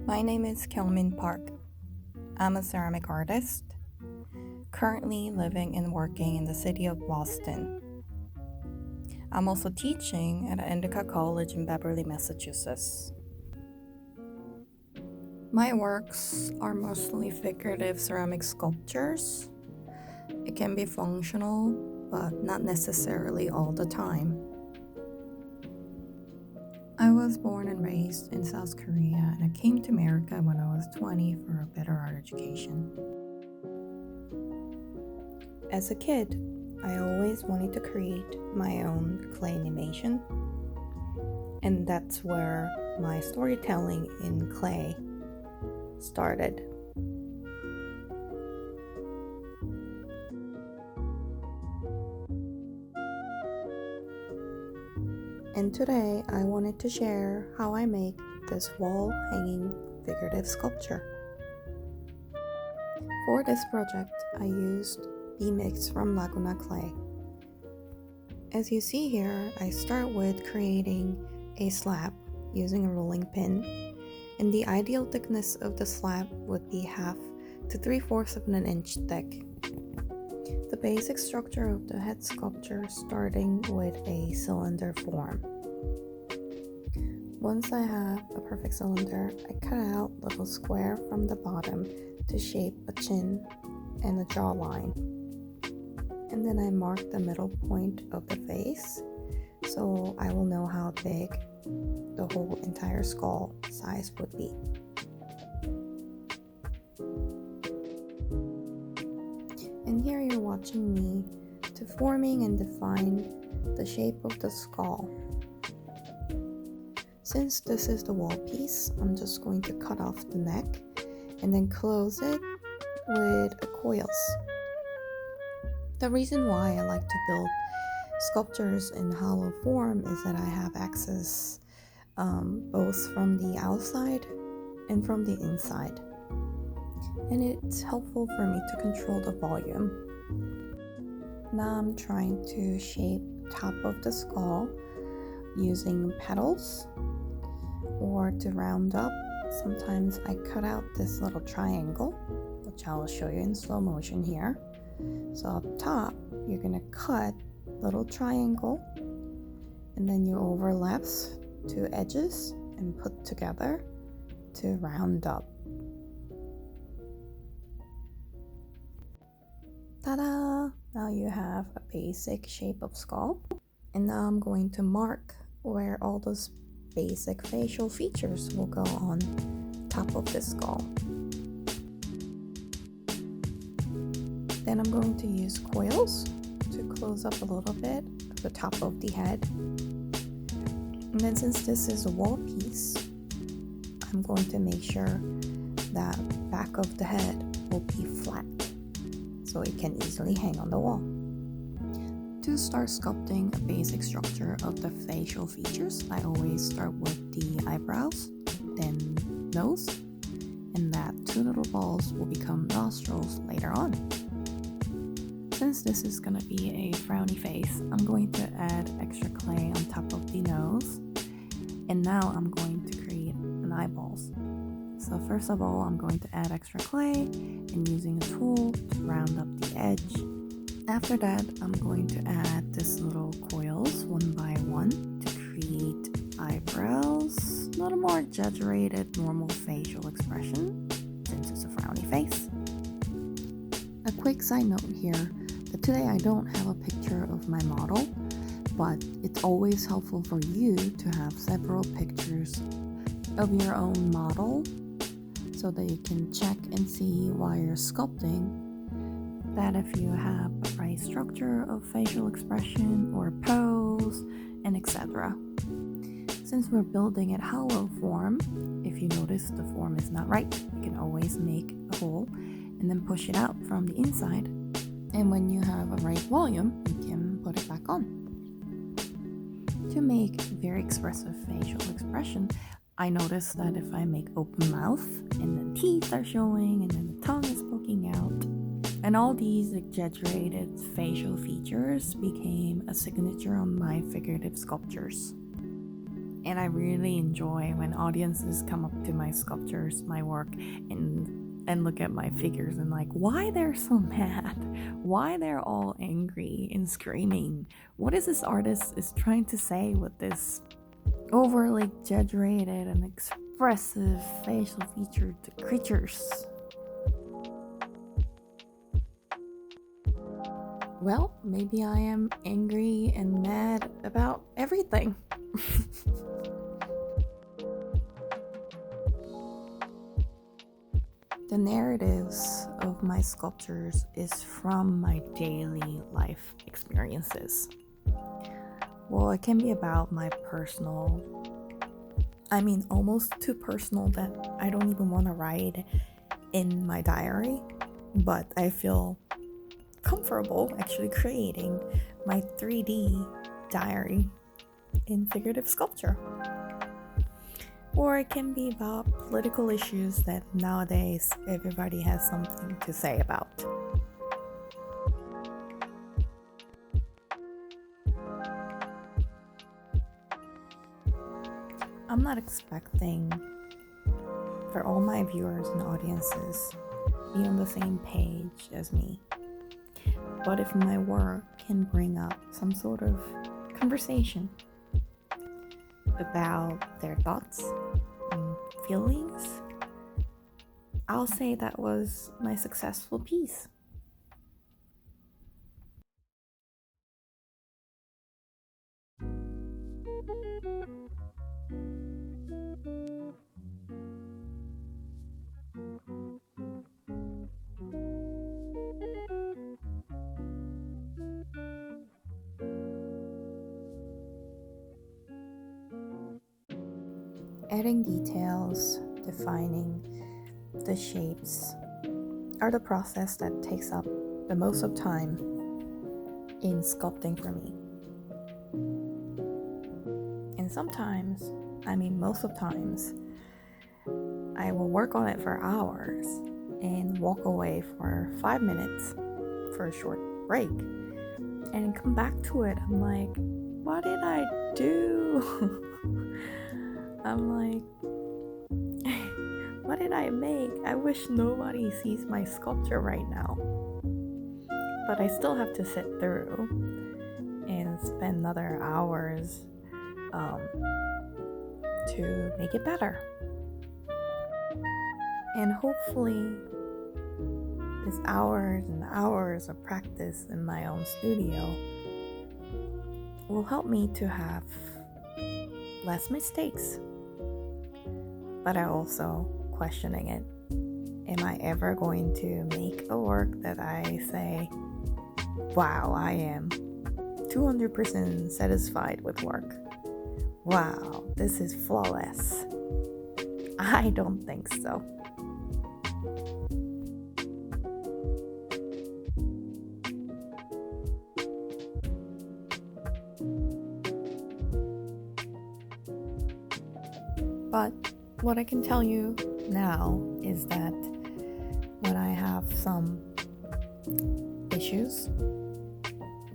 My name is Kelmin Park. I'm a ceramic artist, currently living and working in the city of Boston. I'm also teaching at Endicott College in Beverly, Massachusetts. My works are mostly figurative ceramic sculptures. It can be functional, but not necessarily all the time. I was born and raised in South Korea, and I came to America when I was 20 for a better art education. As a kid, I always wanted to create my own clay animation, and that's where my storytelling in clay started. And today I wanted to share how I make this wall hanging figurative sculpture. For this project, I used B-Mix from Laguna Clay. As you see here, I start with creating a slab using a rolling pin, and the ideal thickness of the slab would be 1/2 to 3/4 of an inch thick. The basic structure of the head sculpture starting with a cylinder form. Once I have a perfect cylinder, I cut out little square from the bottom to shape a chin and a jawline. And then I mark the middle point of the face, so I will know how big the whole entire skull size would be. And here you're watching me to forming and define the shape of the skull. Since this is the wall piece, I'm just going to cut off the neck and then close it with coils. The reason why I like to build sculptures in hollow form is that I have access both from the outside and from the inside. And it's helpful for me to control the volume. Now I'm trying to shape top of the skull using petals, or to round up, sometimes I cut out this little triangle, which I will show you in slow motion here. So up top, you're gonna cut little triangle, and then you overlap two edges and put together to round up. Ta-da! Now you have a basic shape of skull. And now I'm going to mark where all those basic facial features will go on top of the skull. Then I'm going to use coils to close up a little bit at the top of the head. And then since this is a wall piece, I'm going to make sure that back of the head will be flat so it can easily hang on the wall. To start sculpting a basic structure of the facial features, I always start with the eyebrows, then nose, and that two little balls will become nostrils later on. Since this is going to be a frowny face, I'm going to add extra clay on top of the nose, and now I'm going to create an eyeballs. So first of all, I'm going to add extra clay and using a tool to round up the edge. After that, I'm going to add this little coils one by one to create eyebrows, a little more exaggerated normal facial expression since it's a frowny face. A quick side note here, that today I don't have a picture of my model, but it's always helpful for you to have several pictures of your own model so that you can check and see while you're sculpting that if you have a right structure of facial expression or pose and etc. Since we're building it hollow form, if you notice the form is not right, you can always make a hole and then push it out from the inside. And when you have a right volume, you can put it back on. To make very expressive facial expression, I noticed that if I make open mouth and then teeth are showing and then the tongue is poking out, and all these exaggerated facial features became a signature on my figurative sculptures. And I really enjoy when audiences come up to my sculptures, my work, and look at my figures and like, why they're so mad, why they're all angry and screaming. What is this artist is trying to say with this overly exaggerated and expressive facial featured creatures? Well, maybe I am angry and mad about everything. The narratives of my sculptures is from my daily life experiences. Well, it can be about my personal, almost too personal that I don't even want to write in my diary, but I feel comfortable actually creating my 3D diary in figurative sculpture. Or it can be about political issues that nowadays everybody has something to say about. I'm not expecting for all my viewers and audiences be on the same page as me. But if my work can bring up some sort of conversation about their thoughts and feelings, I'll say that was my successful piece. Adding details, defining the shapes are the process that takes up the most of time in sculpting for me. And sometimes, most of times, I will work on it for hours and walk away for 5 minutes for a short break and come back to it. I'm like, what did I do? I'm like, what did I make? I wish nobody sees my sculpture right now. But I still have to sit through and spend another hours to make it better. And hopefully this hours and hours of practice in my own studio will help me to have less mistakes. But I also questioning it. Am I ever going to make a work that I say, wow, I am 200% satisfied with work? Wow, this is flawless. I don't think so. But what I can tell you now is that when I have some issues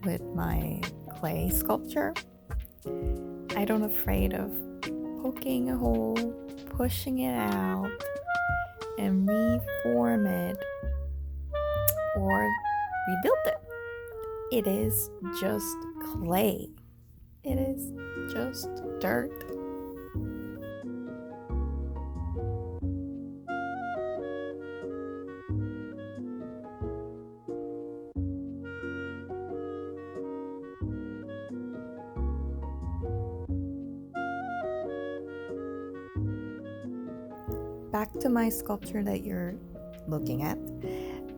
with my clay sculpture, I don't afraid of poking a hole, pushing it out, and reform it or rebuild it. It is just clay. It is just dirt. Back to my sculpture that you're looking at.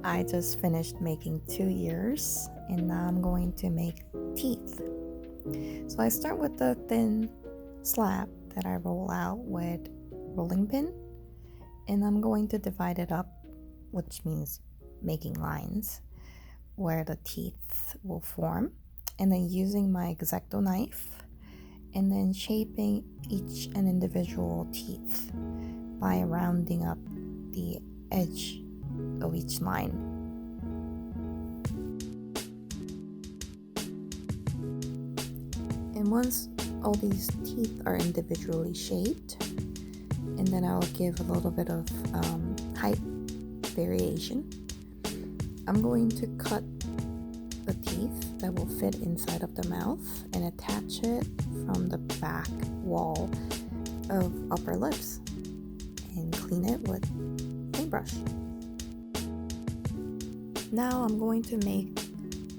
I just finished making 2 ears and now I'm going to make teeth. So I start with the thin slab that I roll out with rolling pin, and I'm going to divide it up, which means making lines where the teeth will form, and then using my X-Acto knife and then shaping each and individual teeth by rounding up the edge of each line. And once all these teeth are individually shaped, and then I'll give a little bit of height variation. I'm going to cut the teeth that will fit inside of the mouth and attach it from the back wall of upper lips and clean it with paintbrush. Now I'm going to make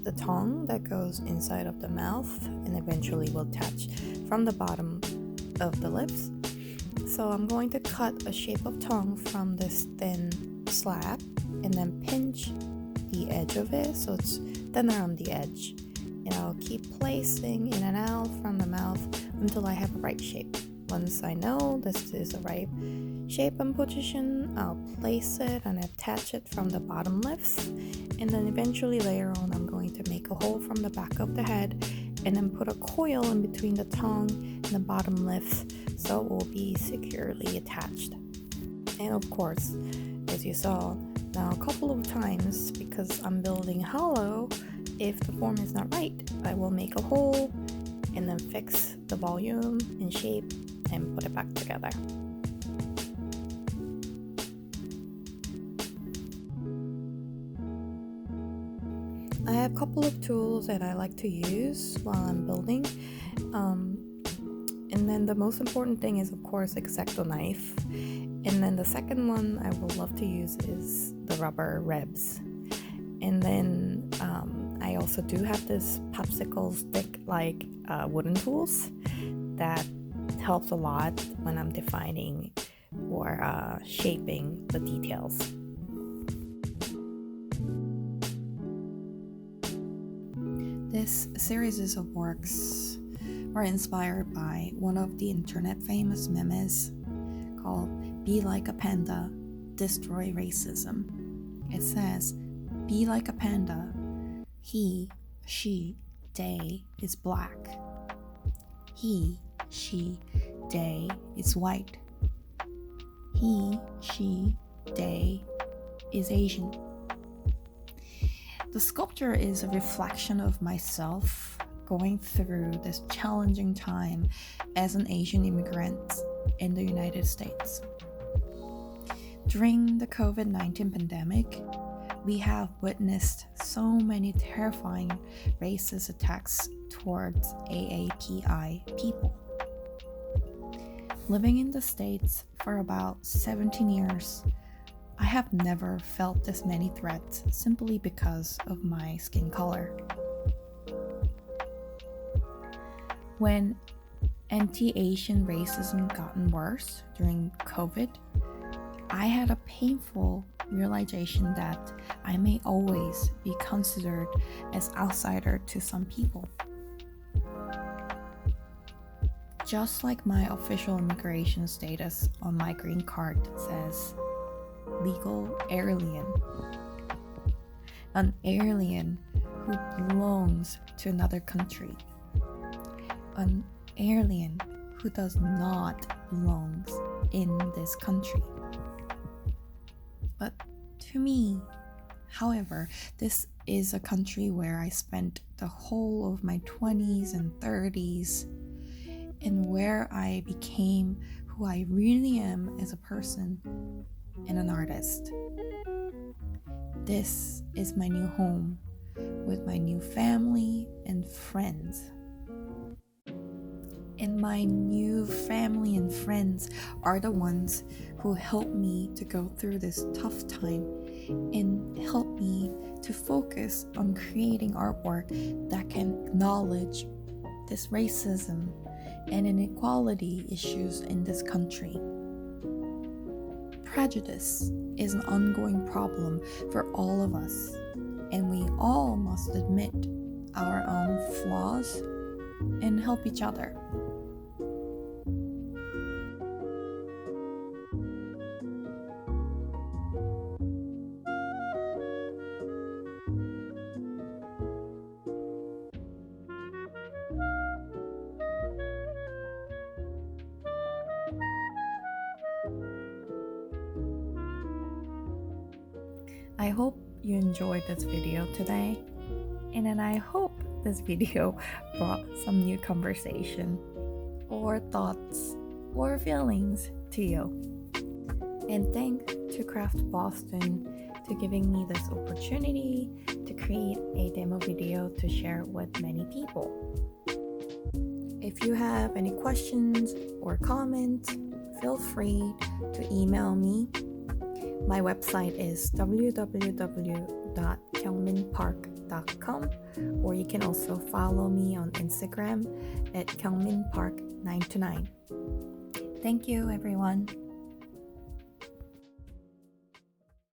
the tongue that goes inside of the mouth and eventually will attach from the bottom of the lips. So I'm going to cut a shape of tongue from this thin slab and then pinch the edge of it so it's thinner on the edge. And I'll keep placing in and out from the mouth until I have a right shape. Once I know this is the right shape and position, I'll place it and attach it from the bottom lips. And then eventually later on, I'm going to make a hole from the back of the head and then put a coil in between the tongue and the bottom lips so it will be securely attached. And of course, as you saw now a couple of times, because I'm building hollow, if the form is not right, I will make a hole and then fix the volume and shape and put it back together. I have a couple of tools that I like to use while I'm building. And then the most important thing is, of course, X-Acto knife. And then the second one I will love to use is the rubber ribs. And then I also do have this popsicle stick like wooden tools that helps a lot when I'm defining or shaping the details. This series of works were inspired by one of the internet famous memes called Be Like a Panda, Destroy Racism. It says, be like a panda, he, she, they is black. He, she, they is white. He, she, they is Asian. The sculpture is a reflection of myself going through this challenging time as an Asian immigrant in the United States. During the COVID-19 pandemic, we have witnessed so many terrifying racist attacks towards AAPI people. Living in the States for about 17 years, I have never felt this many threats simply because of my skin color. When anti-Asian racism gotten worse during COVID, I had a painful realization that I may always be considered as outsider to some people. Just like my official immigration status on my green card says, legal alien. An alien who belongs to another country. An alien who does not belong in this country. But to me, however, this is a country where I spent the whole of my 20s and 30s and where I became who I really am as a person and an artist. This is my new home with my new family and friends. And my new family and friends are the ones who help me to go through this tough time and help me to focus on creating artwork that can acknowledge this racism and inequality issues in this country. Prejudice is an ongoing problem for all of us, and we all must admit our own flaws and help each other. I hope you enjoyed this video today, and then I hope this video brought some new conversation or thoughts or feelings to you. And thanks to Craft Boston to giving me this opportunity to create a demo video to share with many people. If you have any questions or comments, feel free to email me. My website is www.kyungminpark.com, or you can also follow me on Instagram at kyungminpark929. Thank you, everyone.